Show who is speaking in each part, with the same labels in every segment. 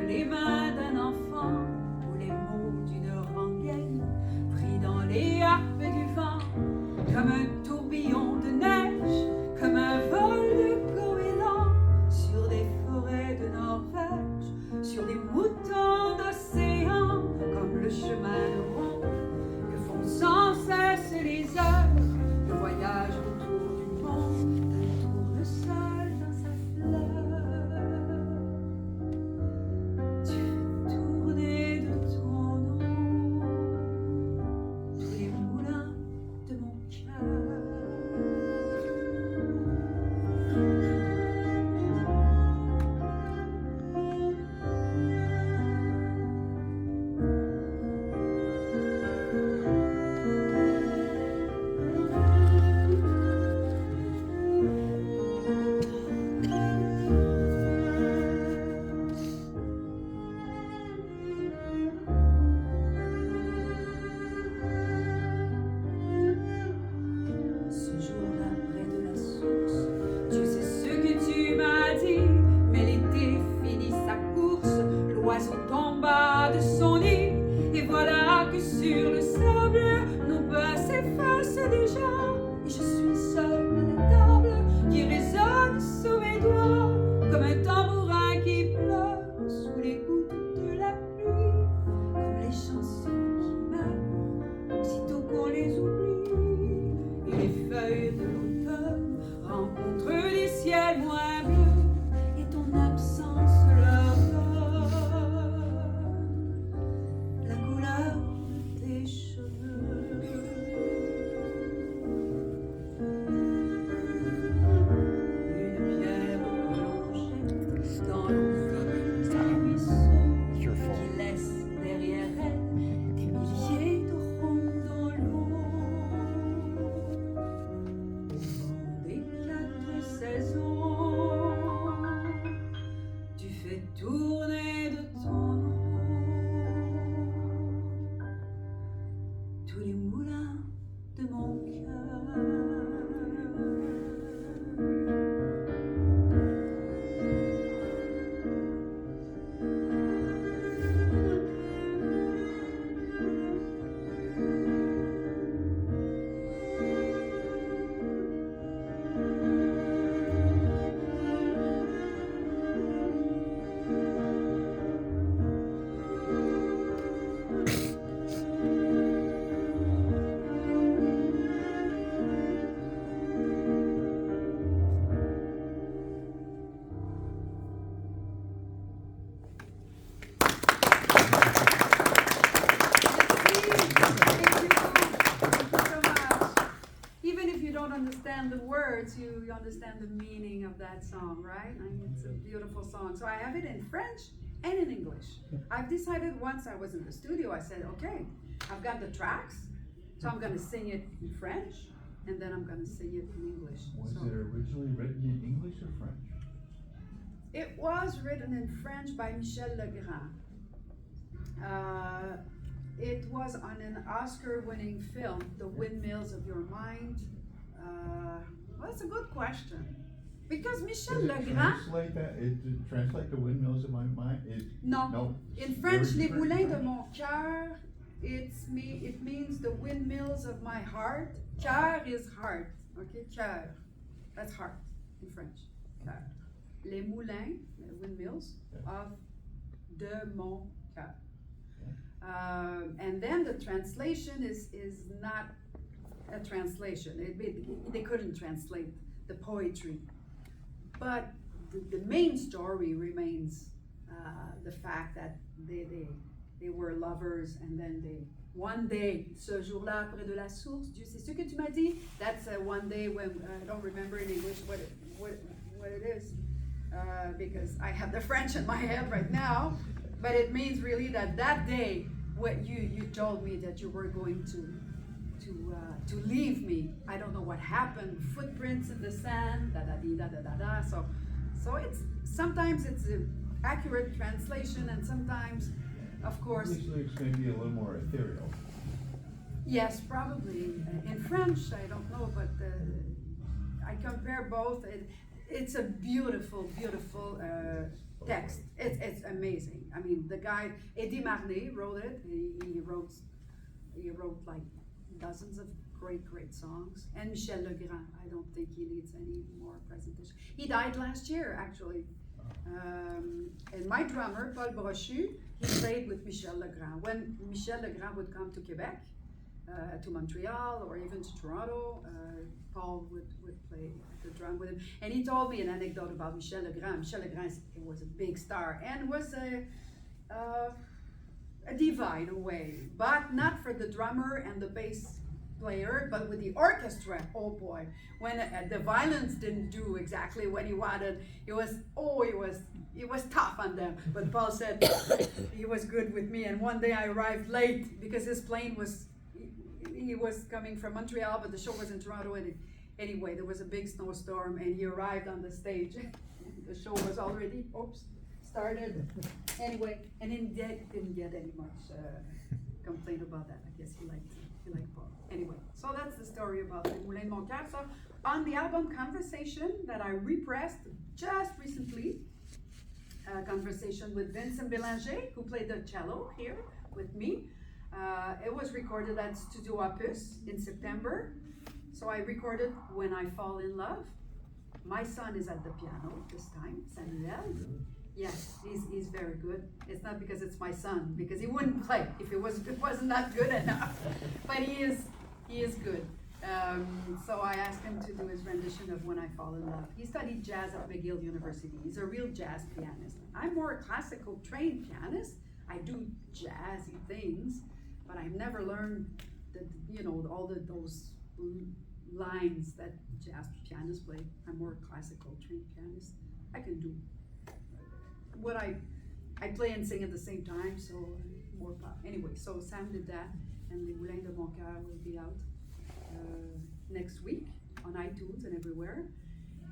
Speaker 1: les mains d'un enfant, ou les mots d'une rengaine, pris dans les harpes du vent, comme un tourbillon de neige, comme un vol de goéland, sur des forêts de Norvège, sur des moutons d'océan, comme le chemin de ronde que font sans cesse les heures, le voyage autour du monde, d'un tournesol dans sa fleur. Tu fais tourner de ton nom tous les moulins de mon cœur. Ce jour-là, près de la source, tu sais ce que tu m'as dit, mais l'été finit sa course, l'oiseau tomba de son nid, et voilà que sur le sable, nos pas s'effacent déjà, et je suis seule à la table qui résonne sous mes doigts, comme un tambourin qui pleure sous les gouttes de la pluie, comme les chansons qui meurent aussitôt qu'on les oublie, et les feuilles de l'automne rencontrent des ciels moins bleus, et ton absence leur donne la couleur de tes cheveux. Une pierre que l'on jette dans l'eau fine d'un ruisseau, qui laisse derrière elle des milliers de ronds dans l'eau. Au vent des 4 saisons, tu fais tourner de ton nom tous les moulins de mon cœur. Even if you don't understand the words, you understand the meaning of that song, right? I mean, it's a beautiful song. So I have it in French and in English. I've decided once I was in the studio, I said, okay, I've got the tracks, so I'm going to sing it in French, and then I'm going to sing it in English.
Speaker 2: Was
Speaker 1: So
Speaker 2: it originally written in English or French?
Speaker 1: it was written in French by Michel Legrand. It was on an Oscar-winning film, The Windmills of Your Mind. Well, that's a good question. Because Michel
Speaker 2: Does it
Speaker 1: Legrand,
Speaker 2: translate that? Translate the windmills of my mind?
Speaker 1: no.
Speaker 2: No.
Speaker 1: In French,
Speaker 2: Very
Speaker 1: Les
Speaker 2: different
Speaker 1: Moulins de
Speaker 2: French.
Speaker 1: mon cœur, it means the windmills of my heart. Cœur is heart, okay? Cœur, that's heart in French. Cœur. Les moulins, les windmills,
Speaker 2: Yeah.
Speaker 1: of de mon cœur. And then the translation is not a translation. They couldn't translate the poetry. But the main story remains the fact that they were lovers, and then one day, ce jour-là près de la source, Dieu, c'est ce que tu m'as dit? That's one day when, I don't remember in English what it is, because I have the French in my head right now, but it means really that day, what you told me that you were going to leave me. I don't know what happened, footprints in the sand, da-da-dee-da-da-da-da, so it's, sometimes it's an accurate translation, and sometimes, of course,
Speaker 2: English lyrics may be a little more ethereal.
Speaker 1: yes, probably. In French, I don't know, but I compare both. It's a beautiful, beautiful text. It's amazing. I mean, the guy Eddie Marnet wrote it. He wrote like dozens of great songs. And Michel Legrand. I don't think he needs any more presentation. He died last year, actually. And my drummer, Paul Brochu, he played with Michel Legrand. When Michel Legrand would come to Quebec, to Montreal, or even to Toronto, Paul would play the drum with him. And he told me an anecdote about Michel Legrand. Michel Legrand was a big star and was a diva in a way, but not for the drummer and the bass player, but with the orchestra. Oh boy, when the violins didn't do exactly what he wanted, it was tough on them. But Paul said he was good with me. And one day I arrived late because his plane was, he was coming from Montreal, but the show was in Toronto. And anyway, there was a big snowstorm, and he arrived on the stage. The show was already started. Anyway, and he didn't get any much complaint about that. I guess he liked Paul. Anyway, so that's the story about the Moulin de Montcalm. So on the album Conversation that I repressed just recently, a conversation with Vincent Bélanger, who played the cello here with me. It was recorded at Studio Opus in September. So I recorded When I Fall in Love. My son is at the piano this time, Samuel. Yes, he's very good. It's not because it's my son, because he wouldn't play if it wasn't not good enough. But he is good. So I asked him to do his rendition of When I Fall in Love. He studied jazz at McGill University. He's a real jazz pianist. I'm more a classical trained pianist. I do jazzy things, but I've never learned all those lines that jazz pianists play. I'm more a classical trained pianist. I can do what I play and sing at the same time, so more pop. Anyway, so Sam did that, and the Moulin de Montcalm will be out next week on iTunes and everywhere.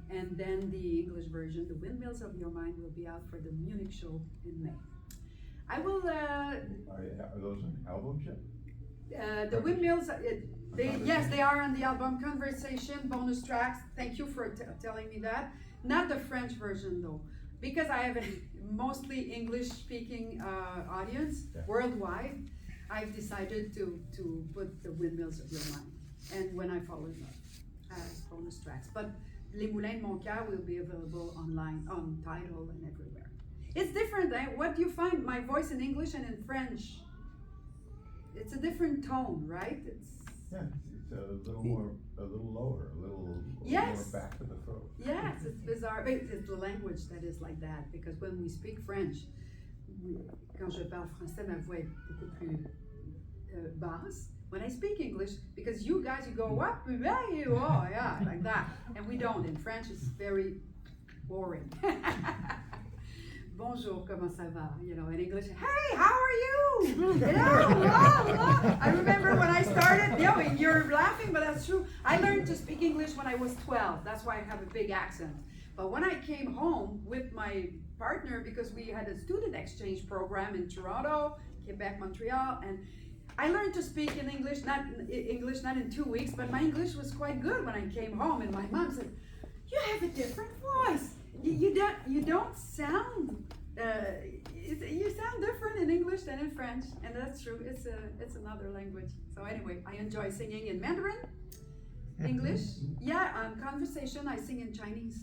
Speaker 1: And then the English version, The Windmills of Your Mind, will be out for the Munich show in May. I will.
Speaker 2: Are those an album yet?
Speaker 1: The Windmills, yes, they are on the album Conversation, bonus tracks. Thank you for telling me that. Not the French version though, because I have a mostly English-speaking audience worldwide. I've decided to put The Windmills of Your Mind and When I Fall in Love as bonus tracks. But Les Moulins de Montcalm will be available online on Tidal and everywhere. It's different. What do you find? My voice in English and in French, it's a different tone, right? It's
Speaker 2: a little lower, a little
Speaker 1: yes.
Speaker 2: more back to the throat.
Speaker 1: Yes, it's bizarre. But it's the language that is like that, because when we speak French, quand je parle français, ma voix est beaucoup plus basse. When I speak English, because you guys, you go up, yeah, like that. And we don't. In French, it's very boring. Bonjour, comment ça va? In English, hey, how are you? I remember when I started, you're laughing, but that's true. I learned to speak English when I was 12. That's why I have a big accent. But when I came home with my partner, because we had a student exchange program in Toronto, Quebec, Montreal, and I learned to speak in English, not in 2 weeks, but my English was quite good when I came home, and my mom said, you have a different voice. You don't sound, you sound different in English than in French, and that's true. It's another language. So anyway, I enjoy singing in Mandarin, English. Yeah, Conversation, I sing in Chinese.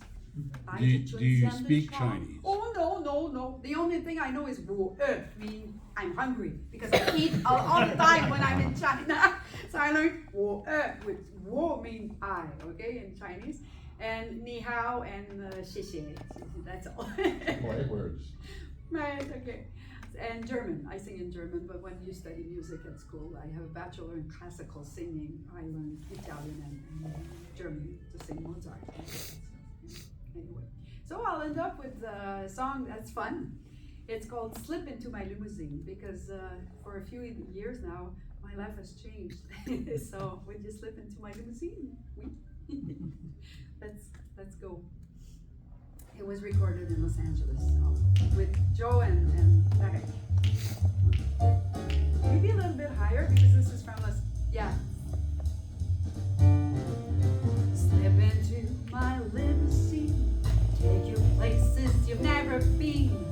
Speaker 3: Do you speak Chinese?
Speaker 1: Oh, no. The only thing I know is wo, mean I'm hungry, because I eat all the time when I'm in China. So I learned wo, which wo means I, okay, in Chinese. And ni hao and xie xie. That's all.
Speaker 2: Polite words.
Speaker 1: Right, okay. And German. I sing in German, but when you study music at school, I have a bachelor in classical singing. I learned Italian and German to sing Mozart. Anyway, so I'll end up with a song that's fun. It's called Slip Into My Limousine, because for a few years now, my life has changed. So would you slip into my limousine? Oui. Let's go. It was recorded in Los Angeles with Joe and Tarek. Maybe a little bit higher, because this is from us. Yeah. Slip into my limousine, take you places you've never been.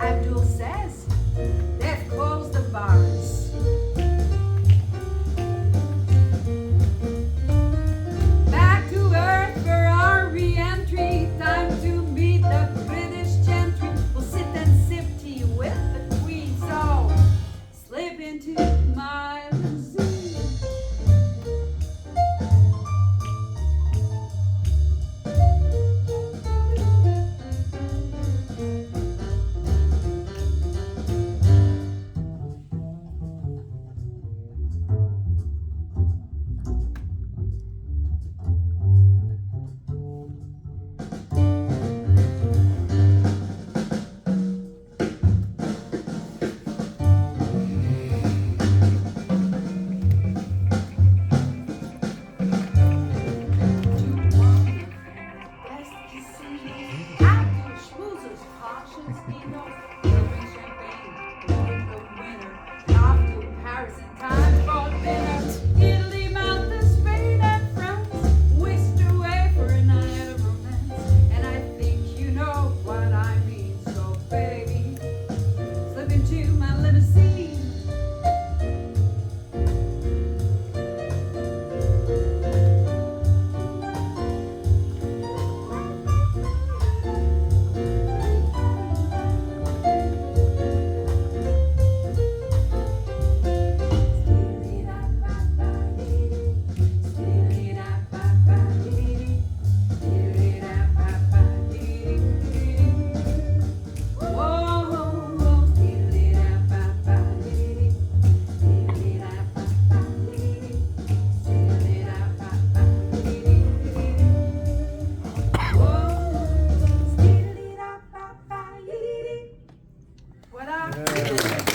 Speaker 1: Abdul says they've closed the bars. Back to earth for our re-entry. Time to meet the British gentry. We'll sit and sip tea with the Queen. So slip into my limousine. What up?